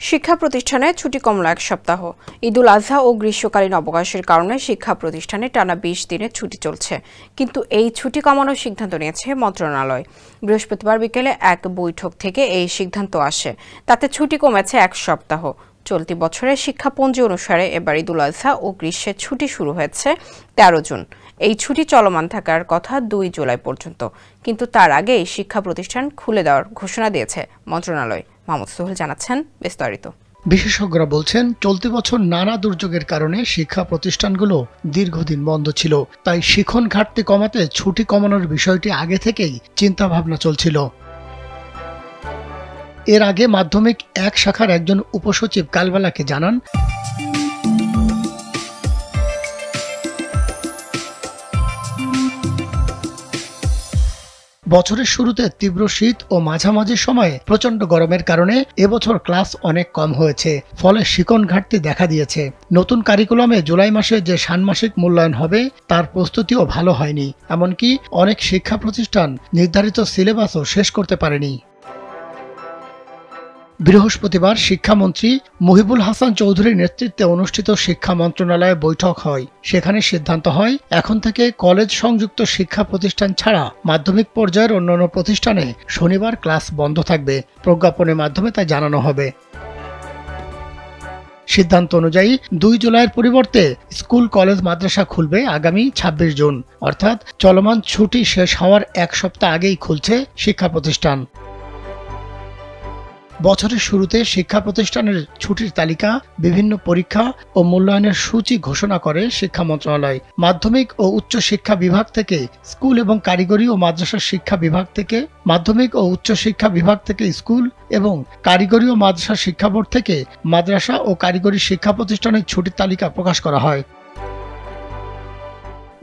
শিক্ষা প্রতিষ্ঠানে ছুটি কমল এক সপ্তাহ। ঈদুল আজহা ও গ্রীষ্মকালীন অবকাশের কারণে শিক্ষা প্রতিষ্ঠানে টানা ২০ দিনের ছুটি চলছে, কিন্তু এই ছুটি কমানোর সিদ্ধান্ত নিয়েছে মন্ত্রণালয়। বৃহস্পতিবার বিকেলে এক বৈঠক থেকে এই সিদ্ধান্ত আসে। তাতে ছুটি কমেছে এক সপ্তাহ। চলতি বছরের শিক্ষাপঞ্জি অনুসারে এবার ঈদুল আজহা ও গ্রীষ্মের ছুটি শুরু হয়েছে ১৩ জুন। এই ছুটি চলমান থাকার কথা ২ জুলাই পর্যন্ত, কিন্তু তার আগেই শিক্ষা প্রতিষ্ঠান খুলে দেওয়ার ঘোষণা দিয়েছে মন্ত্রণালয়। মাহমুদ সোহেল জানাচ্ছেন বিস্তারিত। বিশেষজ্ঞরা বলছেন, চলতি বছর নানা দুর্যোগের কারণে শিক্ষা প্রতিষ্ঠানগুলো দীর্ঘদিন বন্ধ ছিল, তাই শিক্ষণ ঘাটতি কমাতে ছুটি কমানোর বিষয়টি আগে থেকেই চিন্তা ভাবনা চলছিল। এর আগে মাধ্যমিক এক শাখার একজন উপসচিব কালবেলাকে জানান, বছরের শুরুতে তীব্র শীত ও মাঝামাঝি সময়ে প্রচন্ড গরমের কারণে এবছর ক্লাস অনেক কম হয়েছে, ফলে শিক্ষণ ঘাটতি দেখা দিয়েছে। নতুন কারিকুলামে জুলাই মাসে যে ষান্মাসিক মূল্যায়ন হবে তার প্রস্তুতিও ভালো হয়নি, এমনকি অনেক শিক্ষা প্রতিষ্ঠান নির্ধারিত সিলেবাসও শেষ করতে পারেনি। বৃহস্পতিবার শিক্ষামন্ত্রী মুহিবুল হাসান চৌধুরীর নেতৃত্বে অনুষ্ঠিত শিক্ষা মন্ত্রণালয়ে বৈঠক হয়। সেখানে সিদ্ধান্ত হয়, এখন থেকে কলেজ সংযুক্ত শিক্ষা প্রতিষ্ঠান ছাড়া মাধ্যমিক পর্যায়ের অন্যান্য প্রতিষ্ঠানে শনিবার ক্লাস বন্ধ থাকবে। প্রজ্ঞাপনের মাধ্যমে তা জানানো হবে। সিদ্ধান্ত অনুযায়ী ২ জুলাইয়ের পরিবর্তে স্কুল কলেজ মাদ্রাসা খুলবে আগামী ২৬ জুন, অর্থাৎ চলমান ছুটি শেষ হওয়ার এক সপ্তাহ আগেই খুলছে শিক্ষা প্রতিষ্ঠান। বছরের শুরুতে শিক্ষা প্রতিষ্ঠানের ছুটির তালিকা, বিভিন্ন পরীক্ষা ও মূল্যায়নের সূচি ঘোষণা করে শিক্ষা মন্ত্রণালয়। মাধ্যমিক ও উচ্চ শিক্ষা বিভাগ থেকে স্কুল এবং কারিগরি ও মাদ্রাসা শিক্ষা বিভাগ থেকে মাধ্যমিক ও উচ্চ শিক্ষা বিভাগ থেকে স্কুল এবং কারিগরি ও মাদ্রাসা শিক্ষা বোর্ড থেকে মাদ্রাসা ও কারিগরি শিক্ষা প্রতিষ্ঠানের ছুটির তালিকা প্রকাশ করা হয়।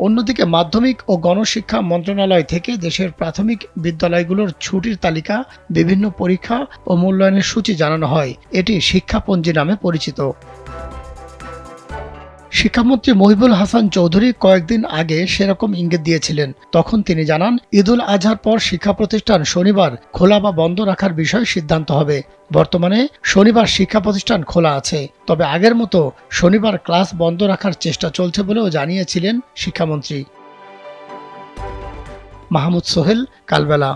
অন্যদিকে মাধ্যমিক ও গণশিক্ষা মন্ত্রণালয় থেকে দেশের প্রাথমিক বিদ্যালয়গুলোর ছুটির তালিকা, বিভিন্ন পরীক্ষা ও মূল্যায়নের সূচি জানানো হয়। এটি শিক্ষাপঞ্জি নামে পরিচিত। শিক্ষামন্ত্রী মুহিবুল হাসান চৌধুরী কয়েকদিন আগে সেরকম ইঙ্গিত দিয়েছিলেন। তখন তিনি জানান, ঈদুল আজহার পর শিক্ষা প্রতিষ্ঠান শনিবার খোলা বা বন্ধ রাখার বিষয়ে সিদ্ধান্ত হবে। বর্তমানে শনিবার শিক্ষা প্রতিষ্ঠান খোলা আছে, তবে আগের মতো শনিবার ক্লাস বন্ধ রাখার চেষ্টা চলছে বলেও জানিয়েছিলেন শিক্ষামন্ত্রী। মাহমুদ সোহেল, কালবেলা।